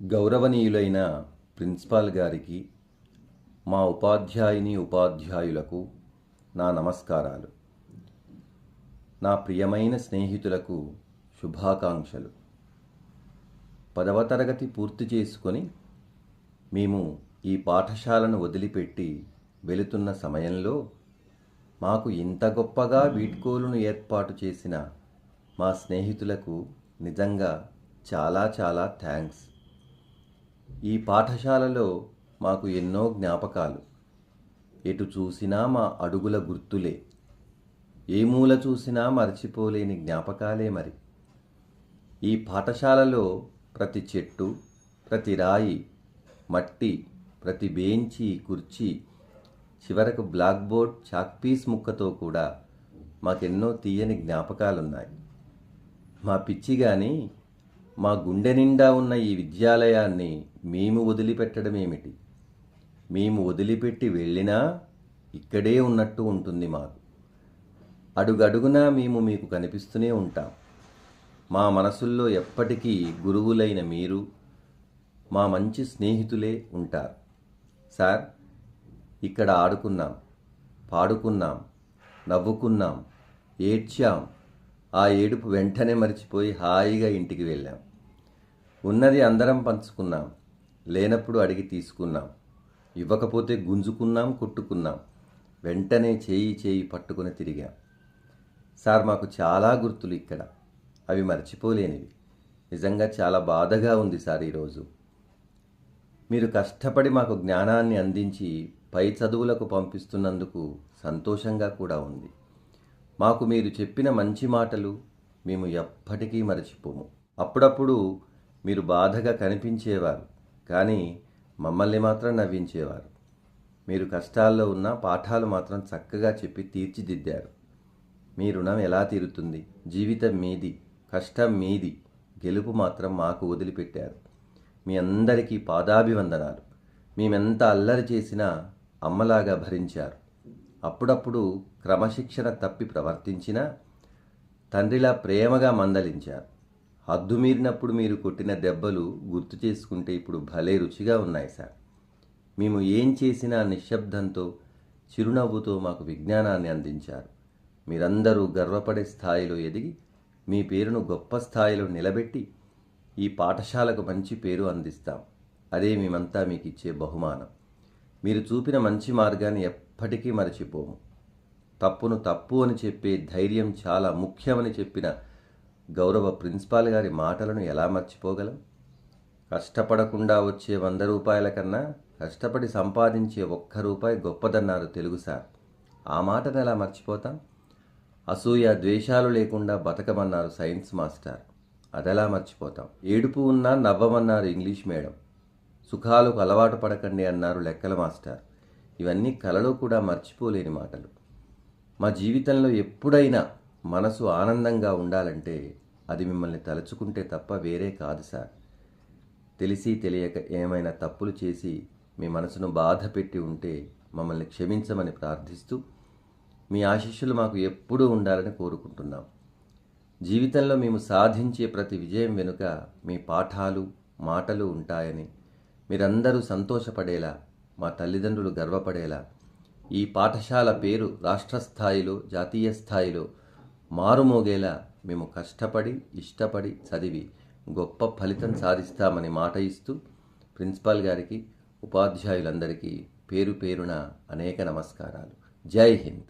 గౌరవనీయులైన ప్రిన్సిపాల్ గారికి, మా ఉపాధ్యాయుని ఉపాధ్యాయులకు నా నమస్కారాలు. నా ప్రియమైన స్నేహితులకు శుభాకాంక్షలు. 10వ తరగతి పూర్తి చేసుకొని మేము ఈ పాఠశాలను వదిలిపెట్టి వెళుతున్న సమయంలో మాకు ఇంత గొప్పగా వీడ్కోలును ఏర్పాటు చేసిన మా స్నేహితులకు నిజంగా చాలా చాలా థ్యాంక్స్. ఈ పాఠశాలలో మాకు ఎన్నో జ్ఞాపకాలు. ఎటు చూసినా మా అడుగుల గుర్తులే. ఏ మూల చూసినా మరచిపోలేని జ్ఞాపకాలే మరి. ఈ పాఠశాలలో ప్రతి చెట్టు, ప్రతి రాయి, మట్టి, ప్రతి బెంచి, కుర్చీ, చివరకు బ్లాక్ బోర్డ్, చాక్పీస్ ముక్కతో కూడా మాకెన్నో తీయని జ్ఞాపకాలున్నాయి. మా పిచ్చి గాని మా గుండె నిండా ఉన్న ఈ విద్యాలయాన్ని మేము వదిలిపెట్టడమేమిటి? మేము వదిలిపెట్టి వెళ్ళినా ఇక్కడే ఉన్నట్టు ఉంటుంది మాకు. అడుగడుగునా మేము మీకు కనిపిస్తూనే ఉంటాం. మా మనసుల్లో ఎప్పటికీ గురువులైన మీరు, మా మంచి స్నేహితులే ఉంటారు. సార్, ఇక్కడ ఆడుకున్నాం, పాడుకున్నాం, నవ్వుకున్నాం, ఏడ్చాం. ఆ ఏడుపు వెంటనే మరిచిపోయి హాయిగా ఇంటికి వెళ్ళాం. ఉన్నది అందరం పంచుకున్నాం. లేనప్పుడు అడిగి తీసుకున్నాం. ఇవ్వకపోతే గుంజుకున్నాం, కొట్టుకున్నాం. వెంటనే చేయి పట్టుకుని తిరిగాం. సార్, మాకు చాలా గుర్తులు ఇక్కడ. అవి మర్చిపోలేనివి. నిజంగా చాలా బాధగా ఉంది సార్ ఈరోజు. మీరు కష్టపడి మాకు జ్ఞానాన్ని అందించి పై చదువులకు పంపిస్తున్నందుకు సంతోషంగా కూడా ఉంది. మాకు మీరు చెప్పిన మంచి మాటలు మేము ఎప్పటికీ మరచిపోము. అప్పుడప్పుడు మీరు బాధగా కనిపించేవారు, కానీ మమ్మల్ని మాత్రం నవ్వించేవారు. మీరు కష్టాల్లో ఉన్న పాఠాలు మాత్రం చక్కగా చెప్పి తీర్చిదిద్దారు. మీ రుణం ఎలా తీరుతుంది? జీవితం మీది, కష్టం మీది, గెలుపు మాత్రం మాకు వదిలిపెట్టారు. మీ అందరికీ పాదాభివందనాలు. మేమెంత అల్లరి చేసినా అమ్మలాగా భరించారు. అప్పుడప్పుడు క్రమశిక్షణ తప్పి ప్రవర్తించినా తండ్రిలా ప్రేమగా మందలించారు. హద్దు మీరినప్పుడు మీరు కొట్టిన దెబ్బలు గుర్తు చేసుకుంటే ఇప్పుడు భలే రుచిగా ఉన్నాయి సార్. మేము ఏం చేసినా నిశ్శబ్దంతో, చిరునవ్వుతో మాకు విజ్ఞానాన్ని అందించారు. మీరందరూ గర్వపడే స్థాయిలో ఎదిగి మీ పేరును గొప్ప స్థాయిలో నిలబెట్టి ఈ పాఠశాలకు మంచి పేరు అందిస్తాం. అదే మేమంతా మీకు ఇచ్చే బహుమానం. మీరు చూపిన మంచి మార్గాన్ని ఎప్పటికీ మరచిపోము. తప్పును తప్పు అని చెప్పే ధైర్యం చాలా ముఖ్యమని చెప్పిన గౌరవ ప్రిన్సిపాల్ గారి మాటలను ఎలా మర్చిపోగలం? కష్టపడకుండా వచ్చే 100 రూపాయల కన్నా కష్టపడి సంపాదించే 1 రూపాయి గొప్పదన్నారు తెలుగు సార్. ఆ మాటను ఎలా మర్చిపోతాం? అసూయ, ద్వేషాలు లేకుండా బతకమన్నారు సైన్స్ మాస్టర్. అదెలా మర్చిపోతాం? ఏడుపు ఉన్నా నవ్వమన్నారు ఇంగ్లీష్ మేడం. సుఖాలకు అలవాటు పడకండి అన్నారు లెక్కల మాస్టర్. ఇవన్నీ కలలో కూడా మర్చిపోలేని మాటలు. మా జీవితంలో ఎప్పుడైనా మనసు ఆనందంగా ఉండాలంటే అది మిమ్మల్ని తలుచుకుంటే తప్ప వేరే కాదు సార్. తెలిసి తెలియక ఏమైనా తప్పులు చేసి మీ మనసును బాధ పెట్టి ఉంటే మమ్మల్ని క్షమించమని ప్రార్థిస్తూ మీ ఆశీస్సులు మాకు ఎప్పుడూ ఉండాలని కోరుకుంటున్నాం. జీవితంలో మేము సాధించే ప్రతి విజయం వెనుక మీ పాఠాలు, మాటలు ఉంటాయని, మీరందరూ సంతోషపడేలా, మా తల్లిదండ్రులు గర్వపడేలా, ఈ పాఠశాల పేరు రాష్ట్ర స్థాయిలో, జాతీయ స్థాయిలో మారుమోగేలా మేము కష్టపడి, ఇష్టపడి చదివి గొప్ప ఫలితం సాధిస్తామని మాట ఇస్తూ ప్రిన్సిపాల్ గారికి, ఉపాధ్యాయులందరికీ పేరు పేరున అనేక నమస్కారాలు. జై హింద్.